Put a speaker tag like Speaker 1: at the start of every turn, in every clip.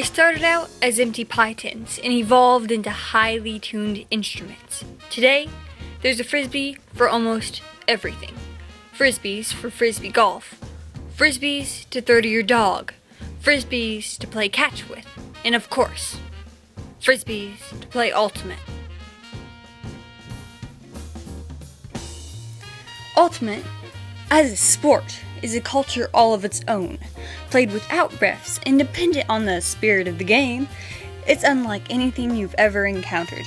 Speaker 1: They started out as empty pie tins and evolved into highly tuned instruments. Today, there's a frisbee for almost everything. Frisbees for frisbee golf, frisbees to throw to your dog, frisbees to play catch with, and of course, frisbees to play ultimate. Ultimate, as a sport, is a culture all of its own. Played without refs and dependent on the spirit of the game, it's unlike anything you've ever encountered.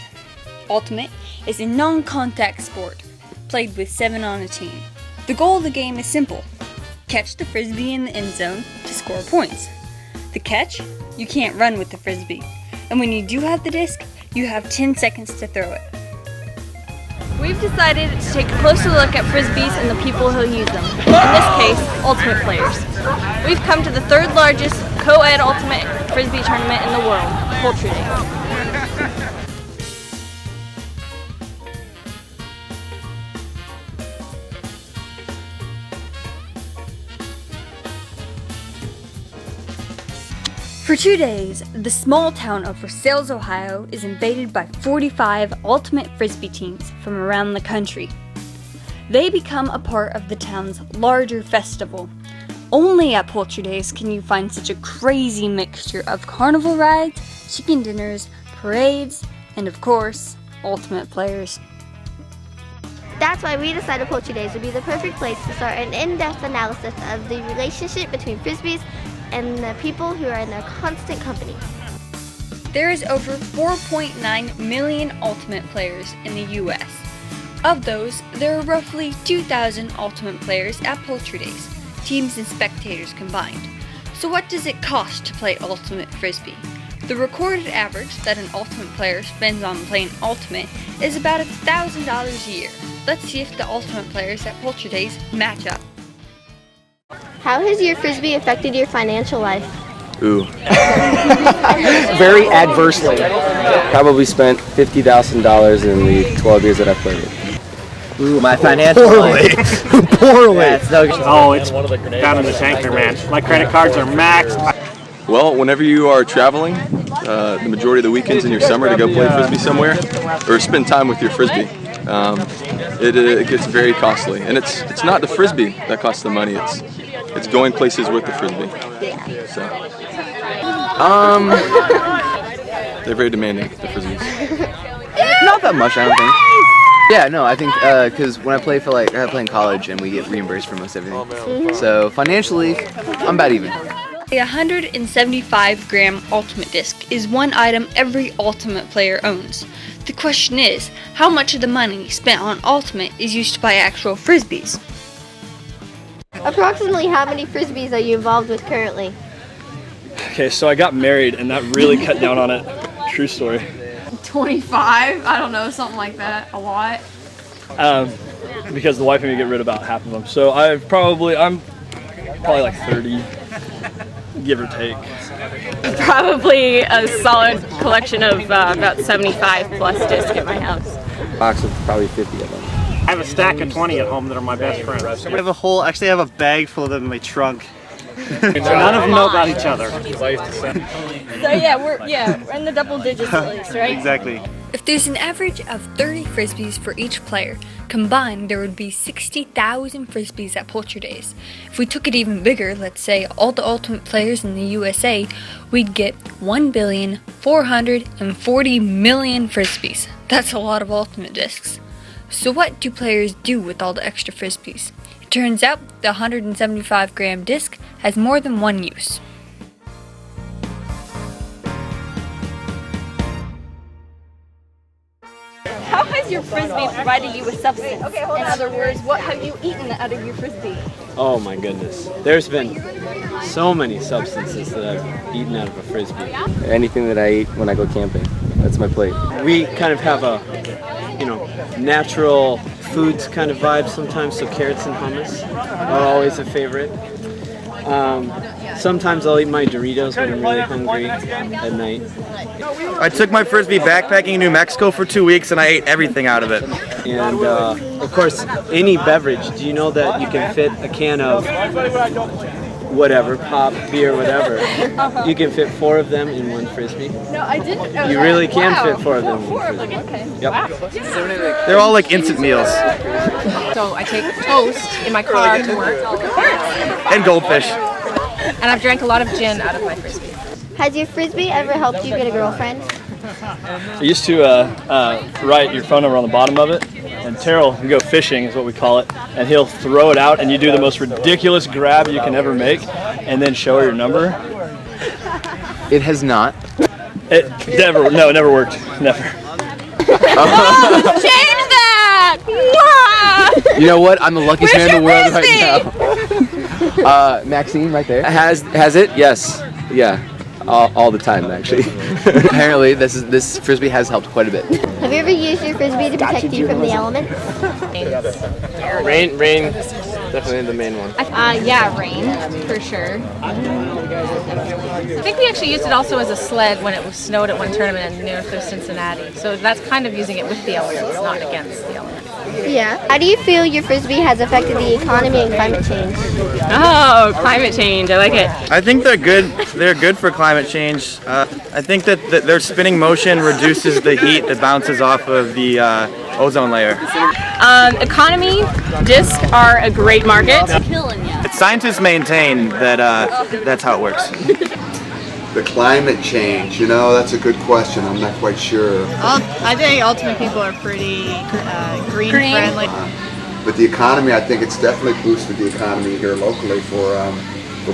Speaker 1: Ultimate is a non-contact sport, played with 7 on a team. The goal of the game is simple: catch the frisbee in the end zone to score points. The catch? You can't run with the frisbee, and when you do have the disc, you have 10 seconds to throw it.
Speaker 2: We've decided to take a closer look at frisbees and the people who use them. In this case, ultimate players. We've come to the 3rd largest co-ed ultimate frisbee tournament in the world, Poultry Days.
Speaker 1: For 2 days, the small town of Versailles, Ohio is invaded by 45 ultimate frisbee teams from around the country. They become a part of the town's larger festival. Only at Poultry Days can you find such a crazy mixture of carnival rides, chicken dinners, parades, and of course, ultimate players.
Speaker 3: That's why we decided Poultry Days would be the perfect place to start an in-depth analysis of the relationship between frisbees and the people who are in their constant company.
Speaker 1: There is over 4.9 million ultimate players in the US. Of those, there are roughly 2,000 ultimate players at Poultry Days, teams and spectators combined. So what does it cost to play ultimate frisbee? The recorded average that an ultimate player spends on playing ultimate is about $1,000 a year. Let's see if the ultimate players at Poultry Days match up.
Speaker 3: How has your frisbee affected your financial life?
Speaker 4: Ooh.
Speaker 5: Very adversely.
Speaker 4: Probably spent $50,000 in the 12 years that I played it.
Speaker 5: Ooh, my financial life.
Speaker 4: Poorly.
Speaker 5: Yeah, it's no good.
Speaker 6: Oh, it's down in the tanker, man. My credit cards are maxed.
Speaker 7: Well, whenever you are traveling, the majority of the weekends in your summer to go play frisbee somewhere or spend time with your frisbee, it gets very costly. And it's not the frisbee that costs the money. It's going places with the frisbee. So, they're very demanding, the frisbees.
Speaker 4: Not that much, I don't think. Yeah, no, I think because when I play I play in college and we get reimbursed for most everything. So financially, I'm about even.
Speaker 1: A 175-gram ultimate disc is one item every ultimate player owns. The question is, how much of the money spent on ultimate is used to buy actual frisbees?
Speaker 3: Approximately how many frisbees are you involved with currently?
Speaker 6: Okay, so I got married and that really cut down on it. True story.
Speaker 2: 25, I don't know, something like that, a lot.
Speaker 6: Because the wife made me get rid of about half of them. So I'm probably like 30, give or take.
Speaker 2: Probably a solid collection of about 75 plus discs at my house.
Speaker 4: Box of probably 50 of them.
Speaker 6: I have a stack of 20 at home that are my best friends.
Speaker 5: I have a bag full of them in my trunk.
Speaker 6: So none of them know about each other.
Speaker 2: So yeah, we're in the double digits at least, right?
Speaker 5: Exactly.
Speaker 1: If there's an average of 30 frisbees for each player, combined there would be 60,000 frisbees at Poultry Days. If we took it even bigger, let's say all the ultimate players in the USA, we'd get 1,440,000,000 frisbees. That's a lot of ultimate discs. So what do players do with all the extra frisbees? It turns out the 175-gram disc has more than one use.
Speaker 2: How has your frisbee provided you with substance? In other words, what have you eaten out of your frisbee?
Speaker 8: Oh my goodness. There's been so many substances that I've eaten out of a frisbee.
Speaker 4: Anything that I eat when I go camping, that's my plate.
Speaker 8: We kind of have a, natural foods kind of vibe sometimes, so carrots and hummus are always a favorite. Sometimes I'll eat my Doritos when I'm really hungry at night.
Speaker 5: I took my frisbee backpacking in New Mexico for 2 weeks and I ate everything out of it.
Speaker 8: And of course, any beverage. Do you know that you can fit a can of whatever, pop, beer, whatever, you can fit 4 of them in one frisbee.
Speaker 2: No, I didn't know
Speaker 8: You
Speaker 2: that.
Speaker 8: really can
Speaker 2: Wow.
Speaker 8: fit 4 of them in
Speaker 2: Four
Speaker 8: one
Speaker 2: of them,
Speaker 8: frisbee.
Speaker 2: okay.
Speaker 8: Yep.
Speaker 2: Wow.
Speaker 5: They're all like instant meals.
Speaker 9: So I take toast in my car to work,
Speaker 5: And goldfish.
Speaker 9: and I've drank a lot of gin out of my frisbee.
Speaker 3: Has your frisbee ever helped you get a girlfriend?
Speaker 6: I used to write your phone number on the bottom of it, and Terrell can go fishing, is what we call it, and he'll throw it out, and you do the most ridiculous grab you can ever make, and then show her your number.
Speaker 4: It has not.
Speaker 6: It never worked. Never.
Speaker 2: Change that! Mwah!
Speaker 4: You know what? I'm the luckiest man in the world
Speaker 2: frisbee?
Speaker 4: right now. Maxine, right there. Has it? Yes. Yeah. All the time, actually. Apparently, this frisbee has helped quite a bit.
Speaker 3: Have you ever used your frisbee to protect you from the elements?
Speaker 8: Rain, definitely the main one.
Speaker 9: Yeah, rain, for sure. I think we actually used it also as a sled when it was snowed at one tournament in North of Cincinnati. So that's kind of using it with the elements, not against the elements.
Speaker 3: Yeah. How do you feel your frisbee has affected the economy and climate change?
Speaker 9: Oh, climate change, I like it.
Speaker 5: I think they're good. They're good for climate change. I think that their spinning motion reduces the heat that bounces off of the ozone layer.
Speaker 9: Economy, discs are a great market.
Speaker 5: Scientists maintain that that's how it works.
Speaker 10: The climate change, that's a good question. I'm not quite sure.
Speaker 2: I think ultimate people are pretty green friendly.
Speaker 10: But the economy, I think it's definitely boosted the economy here locally for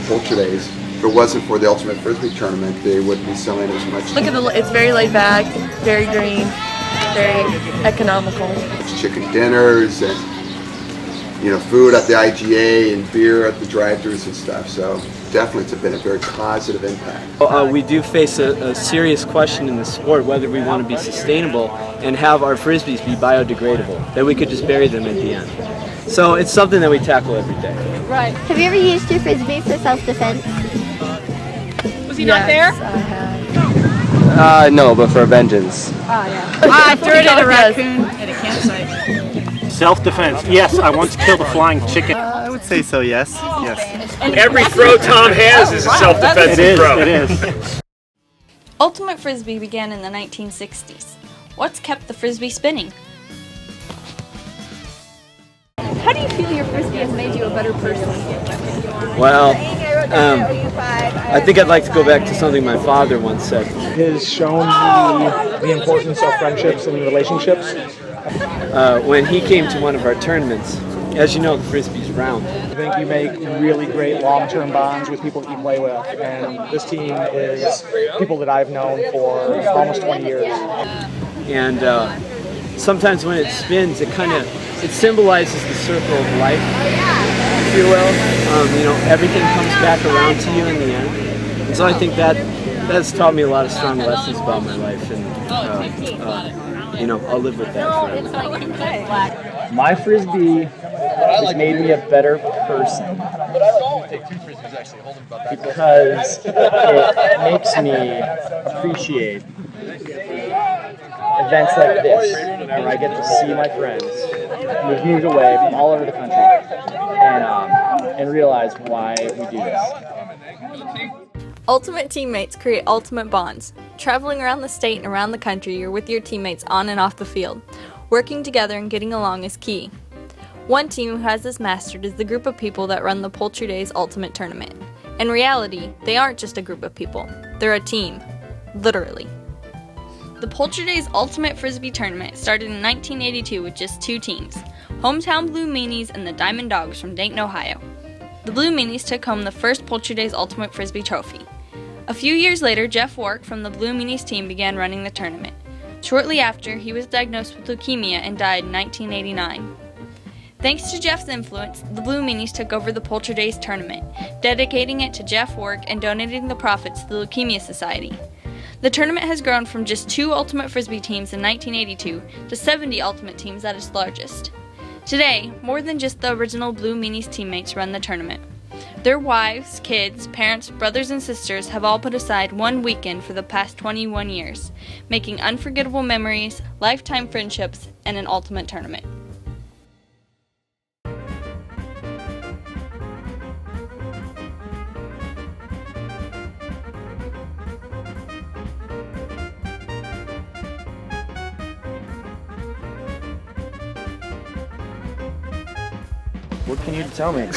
Speaker 10: Poultry Days. If it wasn't for the Ultimate Frisbee tournament, they wouldn't be selling as much.
Speaker 2: It's very laid back, very green, very economical.
Speaker 10: It's chicken dinners and food at the IGA and beer at the drive-thrus and stuff. So definitely it's been a very positive impact.
Speaker 8: We do face a serious question in the sport whether we want to be sustainable and have our frisbees be biodegradable, that we could just bury them at the end. So it's something that we tackle every day.
Speaker 2: Right.
Speaker 3: Have you ever used your frisbee for self-defense?
Speaker 2: Was he not there?
Speaker 8: No, but for vengeance.
Speaker 2: I threw it at a raccoon at a campsite.
Speaker 11: Self-defense. Yes, I once killed a flying chicken.
Speaker 5: I would say so. Yes. Yes.
Speaker 11: Every throw Tom has is a self-defensive throw.
Speaker 5: It is.
Speaker 1: Ultimate Frisbee began in the 1960s. What's kept the Frisbee spinning?
Speaker 2: How do you feel your frisbee has made you a better person?
Speaker 8: Well, I think I'd like to go back to something my father once said.
Speaker 12: Has shown the importance of friendships and relationships.
Speaker 8: When he came to one of our tournaments, as you know, the frisbee's round.
Speaker 12: I think you make really great long-term bonds with people that you play with, and this team is people that I've known for almost 20 years.
Speaker 8: And sometimes when it spins, it symbolizes the circle of life, if you will. Everything comes back around to you in the end. And so I think that's taught me a lot of strong lessons about my life, and I'll live with that forever.
Speaker 12: My frisbee has made me a better person because it makes me appreciate events like this, where I get to see my friends who've moved away from all over the country and realize why we do this.
Speaker 2: Ultimate teammates create ultimate bonds. Traveling around the state and around the country, you're with your teammates on and off the field. Working together and getting along is key. One team who has this mastered is the group of people that run the Poultry Days Ultimate Tournament. In reality, they aren't just a group of people. They're a team. Literally. The Poultry Days Ultimate Frisbee Tournament started in 1982 with just 2 teams, Hometown Blue Meanies and the Diamond Dogs from Dayton, Ohio. The Blue Meanies took home the first Poultry Days Ultimate Frisbee trophy. A few years later, Jeff Wark from the Blue Meanies team began running the tournament. Shortly after, he was diagnosed with leukemia and died in 1989. Thanks to Jeff's influence, the Blue Meanies took over the Poultry Days tournament, dedicating it to Jeff Wark and donating the profits to the Leukemia Society. The tournament has grown from just 2 Ultimate Frisbee teams in 1982 to 70 Ultimate teams at its largest. Today, more than just the original Blue Meanies teammates run the tournament. Their wives, kids, parents, brothers, and sisters have all put aside one weekend for the past 21 years, making unforgettable memories, lifetime friendships, and an ultimate tournament.
Speaker 5: What can you tell me?